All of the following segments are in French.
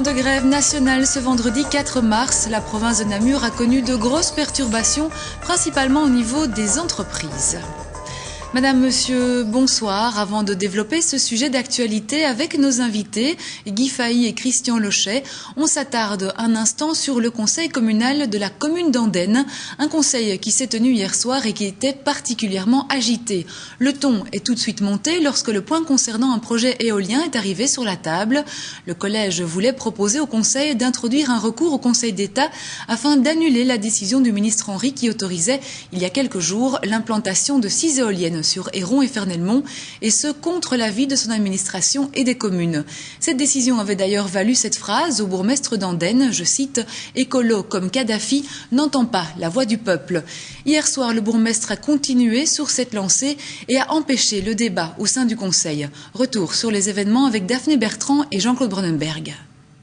moment de grève nationale ce vendredi 4 mars, la province de Namur a connu de grosses perturbations, principalement au niveau des entreprises. Madame, Monsieur, bonsoir. Avant de développer ce sujet d'actualité avec nos invités, Guy Fahy et Christian Lochet, on s'attarde un instant sur le conseil communal de la commune d'Andenne, un conseil qui s'est tenu hier soir et qui était particulièrement agité. Le ton est tout de suite monté lorsque le point concernant un projet éolien est arrivé sur la table. Le collège voulait proposer au conseil d'introduire un recours au Conseil d'État afin d'annuler la décision du ministre Henry qui autorisait, il y a quelques jours, l'implantation de 6 éoliennes sur Héron et Fernelmont, et ce contre l'avis de son administration et des communes. Cette décision avait d'ailleurs valu cette phrase au bourgmestre d'Andenne, je cite, « Écolo comme Kadhafi n'entend pas la voix du peuple ». Hier soir, le bourgmestre a continué sur cette lancée et a empêché le débat au sein du conseil. Retour sur les événements avec Daphné Bertrand et Jean-Claude Brunenberg.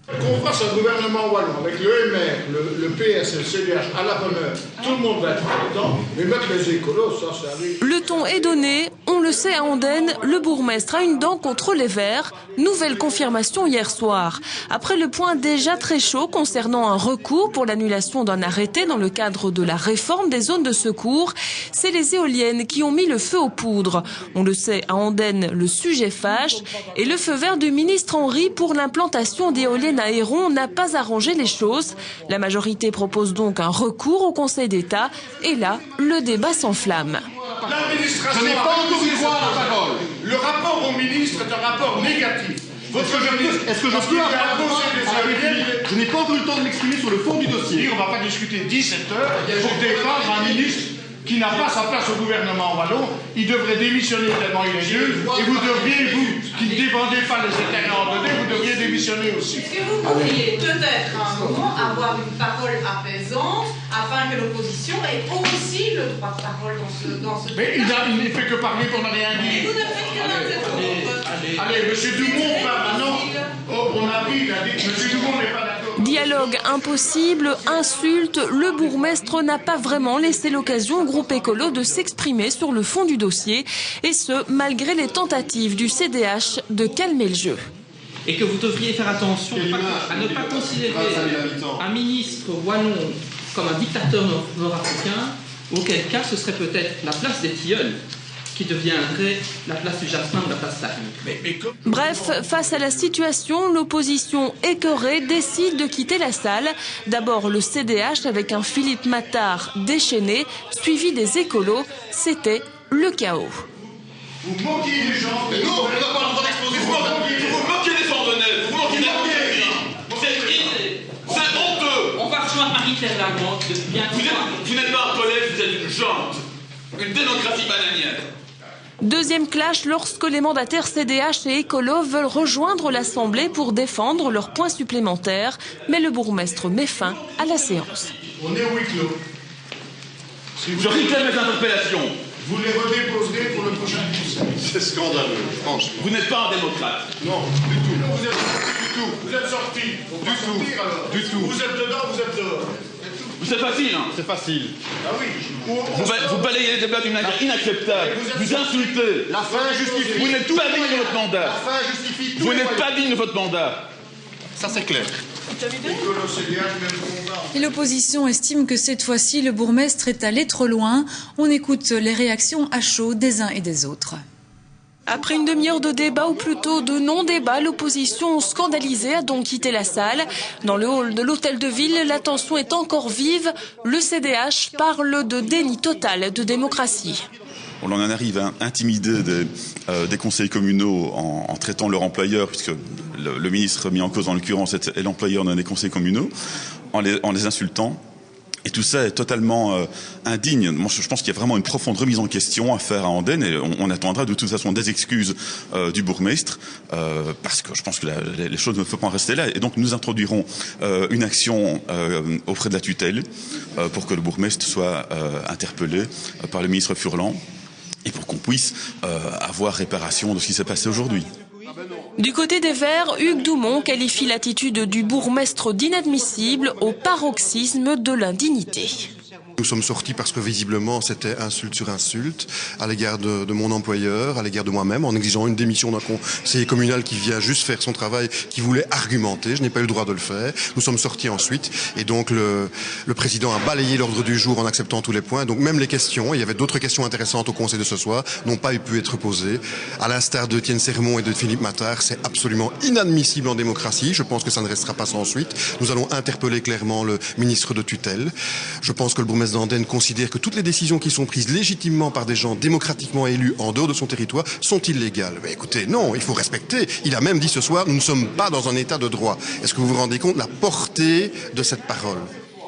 Qu'on fasse un gouvernement wallon avec le MR, le PS et le CDH à la bonne heure, tout le monde va être content, mais mettre les écolos, ça arrive. Le ton est donné, on le sait à Andenne, le bourgmestre a une dent contre les Verts. Nouvelle confirmation hier soir. Après le point déjà très chaud concernant un recours pour l'annulation d'un arrêté dans le cadre de la réforme des zones de secours, c'est les éoliennes qui ont mis le feu aux poudres. On le sait à Andenne, le sujet fâche et le feu vert du ministre Henry pour l'implantation d'éoliennes à Héron n'a pas arrangé les choses. La majorité propose donc un recours au Conseil d'État et là, le débat s'enflamme. L'administration n'a pas encore eu droit à la parole. Le rapport au ministre est un rapport négatif. Est-ce que je peux Je n'ai pas encore eu le temps de m'exprimer sur le fond du dossier. On ne va pas discuter 17 heures pour défendre un ministre qui n'a pas sa place au gouvernement wallon. Il devrait démissionner tellement il est nul. Et vous devriez, vous, qui ne défendez pas les intérêts ordonnés, vous devriez démissionner aussi. Est-ce que vous pourriez peut-être à un moment avoir une parole apaisante afin que l'opposition ait aussi le droit de parole dans ce Mais il ne fait que parler pour ne rien dire. Vous ne faites que l'interrompre. Allez, monsieur Dumont parle maintenant. Oh, on a pris, il a dit, monsieur Dumont n'est pas d'accord. Dialogue impossible, insulte, le bourgmestre n'a pas vraiment laissé l'occasion au groupe écolo de s'exprimer sur le fond du dossier, et ce, malgré les tentatives du CDH de calmer le jeu. Et que vous devriez faire attention à ne pas considérer un ministre wallon comme un dictateur nord-africain, auquel cas ce serait peut-être la place des tilleuls qui deviendrait la place du Jasmin ou la place Tariq. Bref, face à la situation, l'opposition écœurée décide de quitter la salle. D'abord le CDH avec un Philippe Matard déchaîné, suivi des écolos. C'était le chaos. Vous moquez les gens. Mais non, on n'a pas le droit d'exposer. Vous moquez des Andennais. Vous moquez des C'est honteux. On va rejoindre Marie-Claire Lagrange depuis bien longtemps. Vous n'êtes pas un collège, vous êtes une jante. Une démocratie bananière. Deuxième clash lorsque les mandataires CDH et écolo veulent rejoindre l'Assemblée pour défendre leurs points supplémentaires, mais le bourgmestre met fin à la séance. On est au huis clos. Je réclame les interpellations. Vous les redéposerez pour le prochain conseil. C'est scandaleux, franchement. Vous n'êtes pas un démocrate. Non, du tout. Vous êtes sortis du tout. Vous êtes sortis. Du tout. Vous êtes dedans, vous êtes dehors. C'est facile, hein. C'est facile. Ah oui. Vous balayez les débats d'une manière inacceptable. Vous insultez. La fin justifie. Vous n'êtes pas digne de votre mandat. La fin justifie tout. Vous n'êtes pas digne de votre mandat. Ça, c'est clair. Et l'opposition estime que cette fois-ci, le bourgmestre est allé trop loin. On écoute les réactions à chaud des uns et des autres. Après une demi-heure de débat, ou plutôt de non-débat, l'opposition scandalisée a donc quitté la salle. Dans le hall de l'hôtel de ville, la tension est encore vive. Le CDH parle de déni total de démocratie. On en arrive à intimider des conseils communaux en traitant leur employeur, puisque le ministre mis en cause en l'occurrence est l'employeur d'un des conseils communaux, en les insultant. Et tout ça est totalement indigne. Moi, je pense qu'il y a vraiment une profonde remise en question à faire à Andenne, et on attendra de toute façon des excuses du bourgmestre, parce que je pense que les choses ne peuvent pas en rester là. Et donc nous introduirons une action auprès de la tutelle pour que le bourgmestre soit interpellé par le ministre Furlan, et pour qu'on puisse avoir réparation de ce qui s'est passé aujourd'hui. Du côté des Verts, Hugues Doumont qualifie l'attitude du bourgmestre d'inadmissible au paroxysme de l'indignité. Nous sommes sortis parce que visiblement c'était insulte sur insulte à l'égard de mon employeur, à l'égard de moi-même, en exigeant une démission d'un conseiller communal qui vient juste faire son travail, qui voulait argumenter. Je n'ai pas eu le droit de le faire. Nous sommes sortis ensuite et donc le président a balayé l'ordre du jour en acceptant tous les points. Donc même les questions, il y avait d'autres questions intéressantes au conseil de ce soir, n'ont pas pu être posées. À l'instar de Étienne Sermon et de Philippe Mattard, c'est absolument inadmissible en démocratie. Je pense que ça ne restera pas sans suite. Nous allons interpeller clairement le ministre de tutelle. Je pense que le bourgmestre d'Andenne considère que toutes les décisions qui sont prises légitimement par des gens démocratiquement élus en dehors de son territoire sont illégales. Mais écoutez, non, il faut respecter. Il a même dit ce soir, nous ne sommes pas dans un état de droit. Est-ce que vous vous rendez compte de la portée de cette parole ?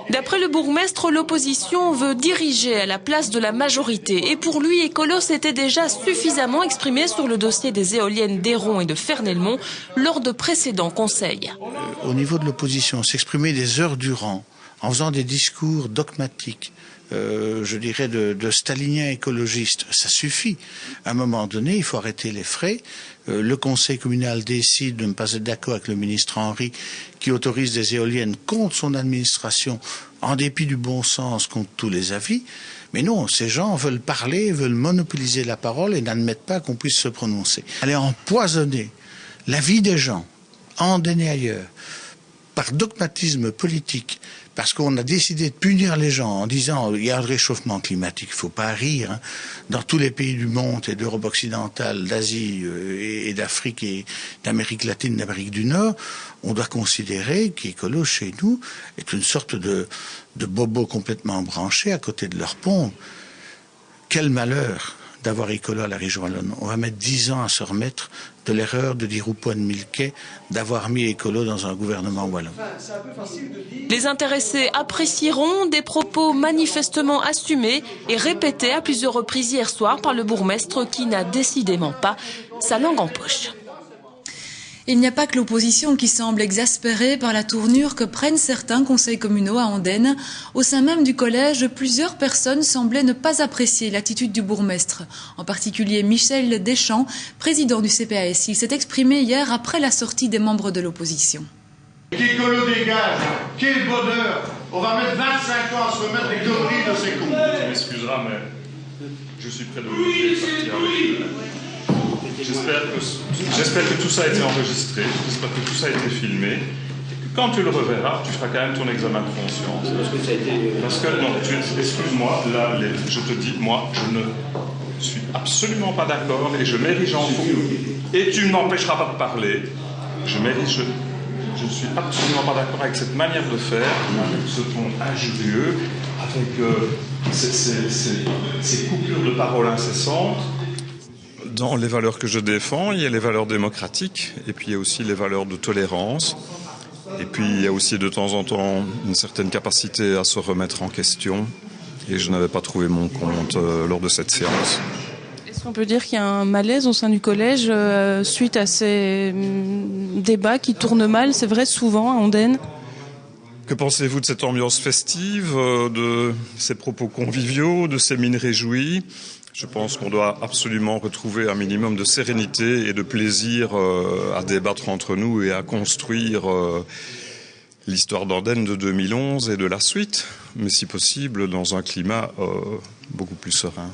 D'après le bourgmestre, l'opposition veut diriger à la place de la majorité. Et pour lui, Écolo s'était déjà suffisamment exprimé sur le dossier des éoliennes d'Héron et de Fernelmont lors de précédents conseils. Au niveau de l'opposition, s'exprimer des heures durant, en faisant des discours dogmatiques, je dirais de staliniens écologistes, ça suffit. À un moment donné, il faut arrêter les frais. Le conseil communal décide de ne pas être d'accord avec le ministre Henry qui autorise des éoliennes contre son administration en dépit du bon sens, contre tous les avis. Mais non, ces gens veulent parler, veulent monopoliser la parole et n'admettent pas qu'on puisse se prononcer. Aller empoisonner la vie des gens, en Andenne et ailleurs, par dogmatisme politique, parce qu'on a décidé de punir les gens en disant il y a un réchauffement climatique, il ne faut pas rire. Hein. Dans tous les pays du monde et d'Europe occidentale, d'Asie et d'Afrique et d'Amérique latine, d'Amérique du Nord, on doit considérer qu'Écolo chez nous est une sorte de bobos complètement branchés à côté de leur pompe. Quel malheur d'avoir Écolo à la région wallonne. On va mettre 10 ans à se remettre de l'erreur de Di Rupo et de Milquet d'avoir mis Écolo dans un gouvernement wallon. Les intéressés apprécieront des propos manifestement assumés et répétés à plusieurs reprises hier soir par le bourgmestre qui n'a décidément pas sa langue en poche. Il n'y a pas que l'opposition qui semble exaspérée par la tournure que prennent certains conseils communaux à Andenne. Au sein même du collège, plusieurs personnes semblaient ne pas apprécier l'attitude du bourgmestre. En particulier Michel Deschamps, président du CPAS. Il s'est exprimé hier après la sortie des membres de l'opposition. Qu'Écolo dégage, quel bonheur. On va mettre 25 ans à se remettre des conneries de ces cons. Tu m'excuseras, mais je suis près de vous. J'espère que tout ça a été enregistré, j'espère que tout ça a été filmé. Et que quand tu le reverras, tu feras quand même ton examen de conscience. Parce que, non, excuse-moi, là, je te dis, moi, je ne suis absolument pas d'accord et je m'érige en faux. Et tu ne m'empêcheras pas de parler. Je ne suis absolument pas d'accord avec cette manière de faire, avec ce ton injurieux, avec ces coupures de paroles incessantes. Dans les valeurs que je défends, il y a les valeurs démocratiques et puis il y a aussi les valeurs de tolérance. Et puis il y a aussi de temps en temps une certaine capacité à se remettre en question. Et je n'avais pas trouvé mon compte lors de cette séance. Est-ce qu'on peut dire qu'il y a un malaise au sein du collège suite à ces débats qui tournent mal, c'est vrai, souvent à Andenne ? Que pensez-vous de cette ambiance festive, de ces propos conviviaux, de ces mines réjouies ? Je pense qu'on doit absolument retrouver un minimum de sérénité et de plaisir à débattre entre nous et à construire l'histoire d'Andenne de 2011 et de la suite, mais si possible dans un climat beaucoup plus serein.